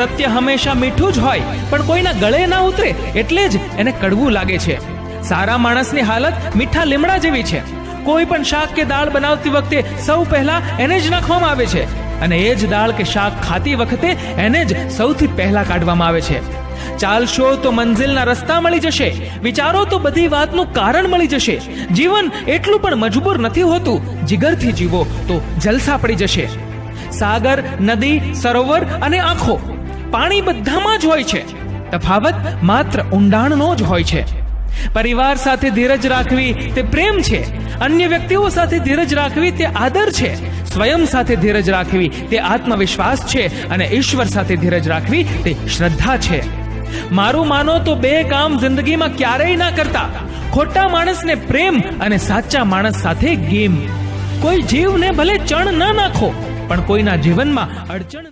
સત્ય હંમેશા મીઠું જ હોય પણ કોઈના ગળે ના ઉતરે એટલે જ એને કડવું લાગે છે. સારા માણસની હાલત મીઠા લીમડા જેવી છે. કોઈ પણ શાક કે દાળ બનાવતી વખતે સૌ પહેલા એને જ નાખવામાં આવે છે અને એ જ દાળ કે શાક ખાતી વખતે એને જ સૌથી પહેલા કાઢવામાં આવે છે. ચાલશો તો મંઝિલના રસ્તા મળી જશે, વિચારો તો બધી વાતનું કારણ મળી જશે. જીવન એટલું પણ મજબૂર નથી હોતું, જીગરથી જીવો તો જલસા પડી જશે. સાગર, નદી, સરોવર અને આંખો, પાણી બધામાં જ હોય છે. તફાવત માત્ર ઊંડાણનો જ હોય છે. પરિવાર સાથે ધીરજ રાખવી તે પ્રેમ છે. અન્ય વ્યક્તિઓ સાથે ધીરજ રાખવી તે આદર છે. સ્વયં સાથે ધીરજ રાખવી તે આત્મવિશ્વાસ છે અને ઈશ્વર સાથે ધીરજ રાખવી તે શ્રદ્ધા છે. મારું માનો તો બે કામ જિંદગીમાં ક્યારેય ના કરતા: ખોટા માણસને પ્રેમ અને સાચા માણસ સાથે ગેમ. કોઈ જીવને ભલે ચણ ના નાખો પણ કોઈના જીવનમાં અડચણ